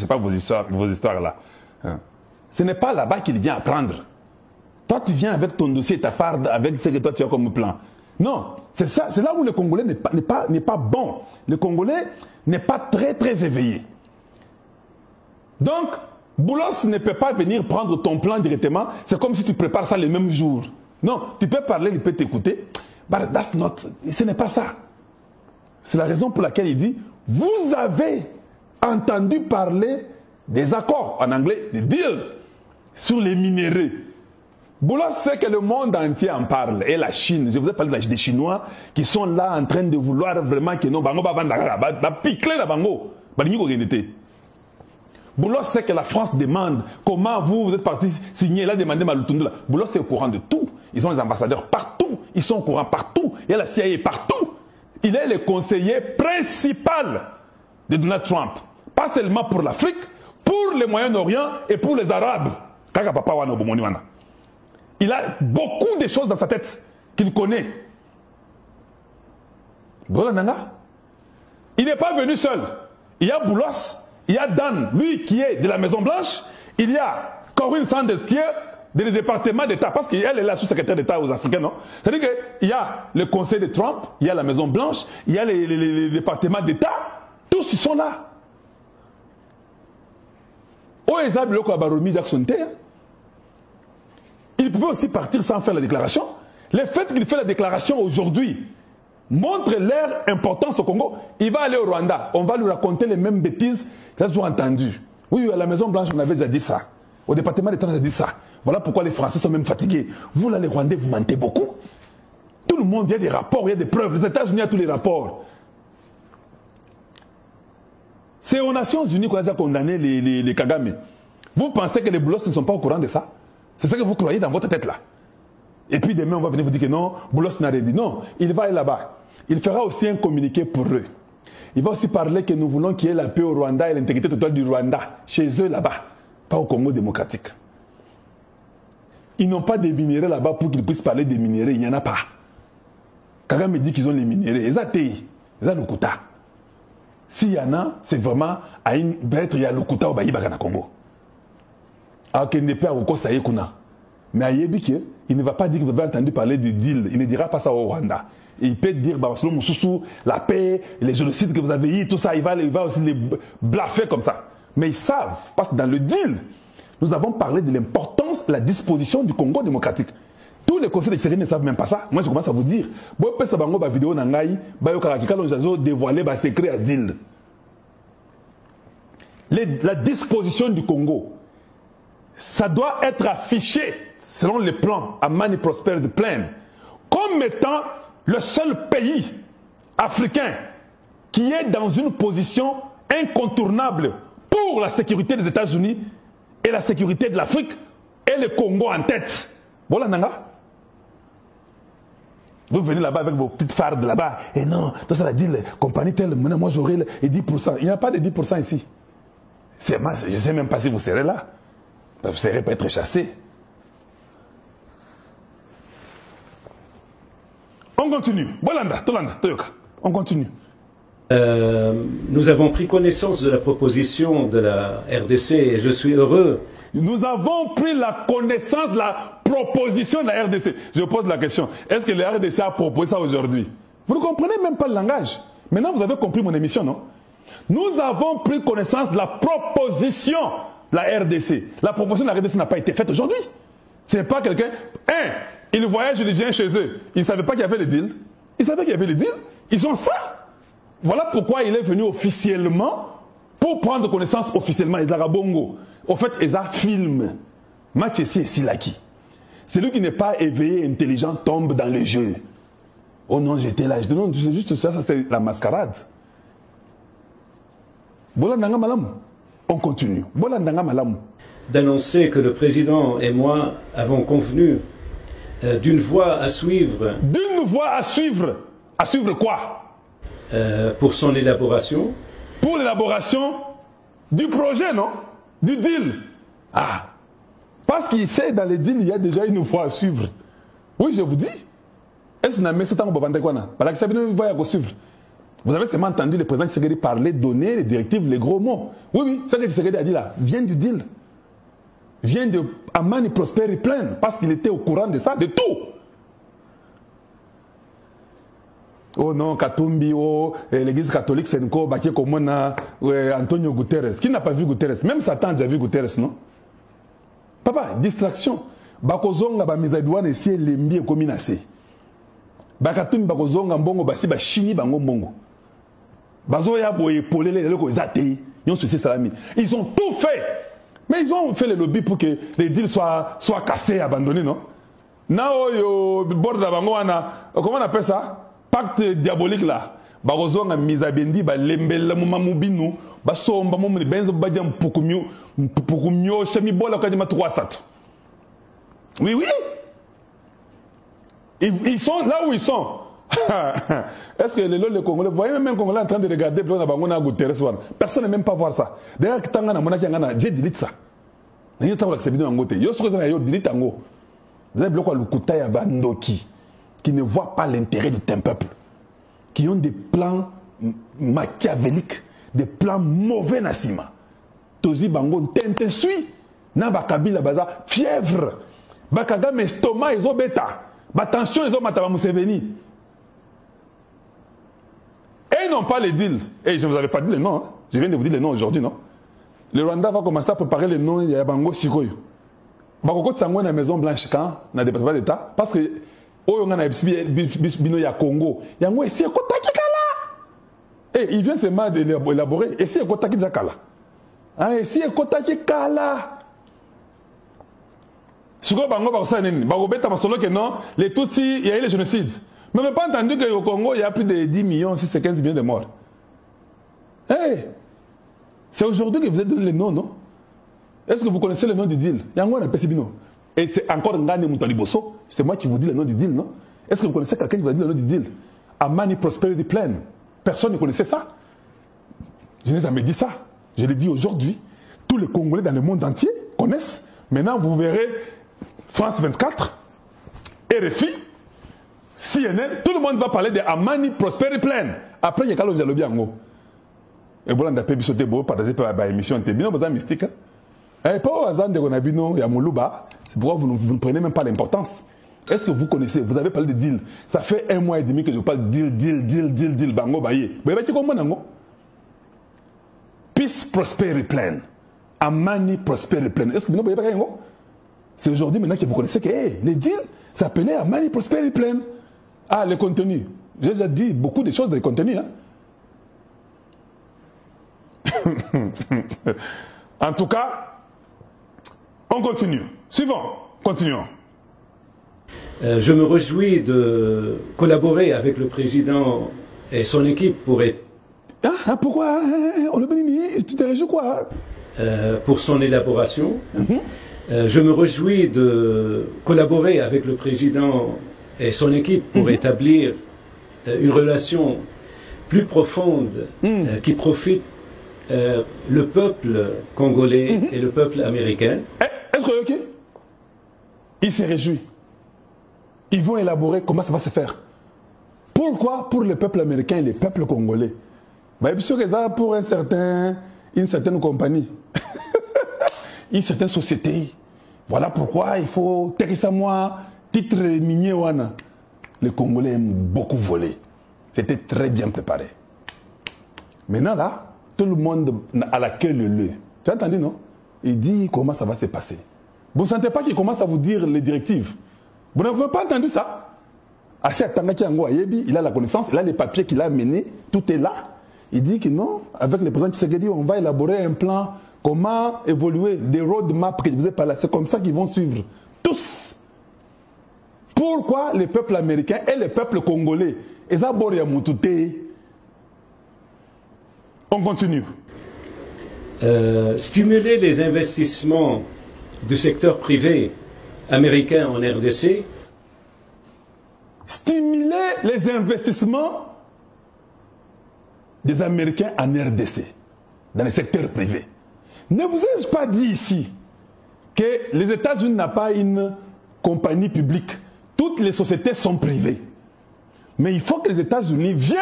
sais pas vos histoires là. Hein. Ce n'est pas là-bas qu'il vient apprendre. Toi, tu viens avec ton dossier, ta farde, avec ce que toi tu as comme plan. Non, c'est ça, c'est là où le Congolais n'est pas bon. Le Congolais n'est pas très éveillé. Donc, Boulos ne peut pas venir prendre ton plan directement. C'est comme si tu prépares ça le même jour. Non, tu peux parler, il peut t'écouter. But that's not, ce n'est pas ça. C'est la raison pour laquelle il dit, vous avez entendu parler des accords, en anglais, des deals, sur les minéraux. Boulos sait que le monde entier en parle, et la Chine, je vous ai parlé des Chinois qui sont là en train de vouloir vraiment que non, bango ba piquer la bango, Boulos sait que la France demande comment vous êtes parti signer, là demandé Malutundula. Boulos est au courant de tout. Ils ont les ambassadeurs partout, ils sont au courant partout, il y a la CIA partout. Il est le conseiller principal de Donald Trump, pas seulement pour l'Afrique, pour le Moyen-Orient et pour les Arabes. Il a beaucoup de choses dans sa tête qu'il connaît. Il n'est pas venu seul. Il y a Boulos, il y a Dan, lui qui est de la Maison Blanche, il y a Corinne Sanders qui est du département d'État, parce qu'elle est la sous-secrétaire d'État aux Africains, non? C'est-à-dire qu'il y a le conseil de Trump, il y a la Maison Blanche, il y a les départements d'État, tous ils sont là. Il pouvait aussi partir sans faire la déclaration. Le fait qu'il fait la déclaration aujourd'hui montre leur importance au Congo. Il va aller au Rwanda. On va lui raconter les mêmes bêtises qu'il a toujours entendues. Oui, à la Maison Blanche, on avait déjà dit ça. Au département d'État, on a dit ça. Voilà pourquoi les Français sont même fatigués. vous là, les Rwandais, vous mentez beaucoup. Tout le monde, il y a des rapports, il y a des preuves. Les États-Unis, il y a tous les rapports. C'est aux Nations Unies qu'on a déjà condamné les Kagame. Vous pensez que les Boulos ne sont pas au courant de ça? C'est ça que vous croyez dans votre tête là. Et puis demain, on va venir vous dire que non, Boulos n'a rien dit. Non, il va aller là-bas. Il fera aussi un communiqué pour eux. Il va aussi parler que nous voulons qu'il y ait la paix au Rwanda et l'intégrité totale du Rwanda, chez eux là-bas, pas au Congo démocratique. Ils n'ont pas de minéraux là-bas pour qu'ils puissent parler des minéraux, il n'y en a pas. Kagame me dit qu'ils ont les minéraux. Ils ont TI, ils ont le Kuta. S'il y en a, c'est vraiment à une bête, il y a le Kuta au Baïbaka Congo. Alors qu'il n'est pas au Kosaïe Kuna. Mais à Yébike, il ne va pas dire que vous avez entendu parler du deal. Il ne dira pas ça au Rwanda. Et il peut dire, la paix, les génocides que vous avez eu, tout ça, il va aussi les blaffer comme ça. Mais ils savent, parce que dans le deal, nous avons parlé de l'importance de la disposition du Congo démocratique. Tous les conseils d'extérieur ne savent même pas ça. Moi, je commence à vous dire. Vidéo dévoiler secret à deal. La disposition du Congo, ça doit être affiché, selon les plans, à Mani Prosperity Plan, comme étant le seul pays africain qui est dans une position incontournable pour la sécurité des États-Unis et la sécurité de l'Afrique et le Congo en tête. Voilà, Nanga. Vous venez là-bas avec vos petites fardes là-bas. Et non, tout ça, la dit, compagnie telle, moi j'aurai 10%. Il n'y a pas de 10% ici. Je ne sais même pas si vous serez là. Vous serez pas être chassé. On continue. Bolanda, Tolanda, Toyoka. On continue. Nous avons pris connaissance de la proposition de la RDC et je suis heureux. Nous avons pris la connaissance de la proposition de la RDC. Je pose la question. Est-ce que la RDC a proposé ça aujourd'hui? Vous ne comprenez même pas le langage. Maintenant, vous avez compris mon émission, non? Nous avons pris connaissance de la proposition de la RDC. La proposition de la RDC n'a pas été faite aujourd'hui. Ce n'est pas quelqu'un... il voyage, il vient chez eux. Ils ne savaient pas qu'il y avait le deal. Ils savaient qu'il y avait le deal. Ils ont ça. Voilà pourquoi il est venu officiellement pour prendre connaissance officiellement. Ils ont bongo. Au fait, ils ont film. Mathieu Silaki. Celui qui n'est pas éveillé, intelligent, tombe dans le jeu. Oh non, j'étais là. Je dis non, c'est juste ça, ça c'est la mascarade. Bolandanga Malam. On continue. Bolandanga Malam. D'annoncer que le président et moi avons convenu d'une voie à suivre. D'une voie à suivre. À suivre quoi? Pour son élaboration. Pour l'élaboration du projet, non? Du deal. Ah. Parce qu'il sait, dans le deal, il y a déjà une voie à suivre. Oui, je vous dis. Est-ce que vous avez cette voie à suivre? Vous avez seulement entendu le président Tshisekedi parler, donner les directives, les gros mots. Oui, oui, ce que Tshisekedi a dit là, vient du deal. Vient de Amani Prosper Plan, parce qu'il était au courant de ça, de tout. Oh non, Katumbi, oh, l'église catholique, c'est encore Baké Komona, Antonio Guterres. Qui n'a pas vu Guterres? Même Satan a déjà vu Guterres, non? Papa, distraction. Bakozonga ba mizadouane esi lembi ekominase. Bakatumbi bakozonga mbongo basi ba chini bango mbongo. Bazoya boye polele lelo ko zate. Yon souci salami. Ils ont tout fait. Mais ils ont fait le lobby pour que les deals soient cassés, abandonnés, non? Nao yo borda bango wana, comment on appelle ça? Pacte diabolique là. Bakozonga mizabendi ba lembela mumamubinu, ba somba mumuni benzo badja mpukumyo chemi bola kwa dima 300. Oui, oui. Ils sont là où ils sont. Est-ce que les Congolais, vous voyez même les Congolais en train de regarder personne n'est même pas voir ça. D'ailleurs, j'ai dit ça. Vous avez bloqué le Koutaya Bandoki qui ne voient pas l'intérêt du peuple, qui ont des plans machiavéliques, des plans mauvais Nassima. Tozi Bango tente suit, Nabakabila Baza, fièvre, Bakagame estomac, ils ont bêta, tension, ils ont mataba Museveni. Et non pas les deals. Et je ne vous avais pas dit les noms. Hein. Je viens de vous dire les noms aujourd'hui, non? Le Rwanda va commencer à préparer les noms. Il y a Bango Sikoyo. Bakoko Tsangwa na Maison Blanche quand dans le département d'État. Parce que Oyo na Bino ya Congo. Yango ici Kotaki Kala. Et il vient seulement d'élaborer. Ici Kotaki Kala. Ah ici Kotaki Kala. Sikoyo Bango Bakosa nini. Bako beta masolo que non. Les Tutsis, il y a eu le génocide. Mais on n'a pas entendu qu'au Congo, il y a plus de 10 millions, 6 15 millions de morts. Hey, c'est aujourd'hui que vous êtes donné les noms, non? Est-ce que vous connaissez le nom du deal? Et c'est encore Ngane Moutaliboso. C'est moi qui vous dis le nom du deal, non? Est-ce que vous connaissez quelqu'un qui vous a dit le nom du deal? Amani Prosperity Plan. Personne ne connaissait ça. Je n'ai jamais dit ça. Je l'ai dit aujourd'hui. Tous les Congolais dans le monde entier connaissent. Maintenant, vous verrez France 24, RFI, CNN, tout le monde va parler de Amani Prosperity Plan. Après, il y a Kalo Dialobi Ango. Et voilà, on a pu bisoter pour partager par l'émission. C'est bien, vous avez mystique. Et pas au hasard de Gonabino, il y a Moulouba. C'est pourquoi vous ne prenez même pas l'importance. Est-ce que vous connaissez, vous avez parlé de deal. Ça fait 1 mois et demi que je parle de deal, bango, baye. Vous voyez comment Peace Prosperity Plan. Amani Prosperity Plan. Est-ce que vous ne voyez pas quoi? C'est aujourd'hui maintenant que vous connaissez que les deals s'appelaient Amani Prosperity Plan. Ah, le contenu. J'ai déjà dit beaucoup de choses dans le contenu. Hein? En tout cas, on continue. Suivant, continuons. Je me réjouis de collaborer avec le président et son équipe pour être... Ah, pourquoi? On le bénit, tu te réjouis quoi? Pour son élaboration. Je me réjouis de collaborer avec le président et son équipe pour établir une relation plus profonde qui profite le peuple congolais et le peuple américain. Est-ce que ok? Il se réjouit. Ils vont élaborer comment ça va se faire. Pourquoi? Pour le peuple américain et le peuple congolais. Bien sûr que ça pour une certaine compagnie, une certaine société. Voilà pourquoi il faut moi titre minier wana. Les Congolais aiment beaucoup voler. C'était très bien préparé. Maintenant là, tout le monde a la queue le lieu. Tu as entendu, non? Il dit comment ça va se passer. Vous ne sentez pas qu'il commence à vous dire les directives? Vous n'avez pas entendu ça? Il a la connaissance, il a les papiers qu'il a menés, tout est là. Il dit que non, avec le président Tshisekedi, on va élaborer un plan, comment évoluer, des roadmaps que je vous ai parlé. C'est comme ça qu'ils vont suivre. Tous. Pourquoi le peuple américain et le peuple congolais? On continue. Stimuler les investissements du secteur privé américain en RDC. Stimuler les investissements des Américains en RDC, dans le secteur privé. Ne vous ai-je pas dit ici que les États-Unis n'ont pas une compagnie publique? Toutes les sociétés sont privées. Mais il faut que les États-Unis viennent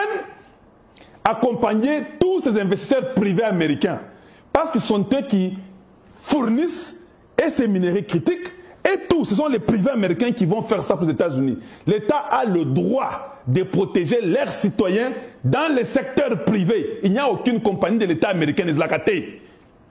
accompagner tous ces investisseurs privés américains. Parce que ce sont eux qui fournissent et ces minéraux critiques et tout. Ce sont les privés américains qui vont faire ça pour les États-Unis. L'État a le droit de protéger leurs citoyens dans les secteurs privés. Il n'y a aucune compagnie de l'État américain, les Zlakaté.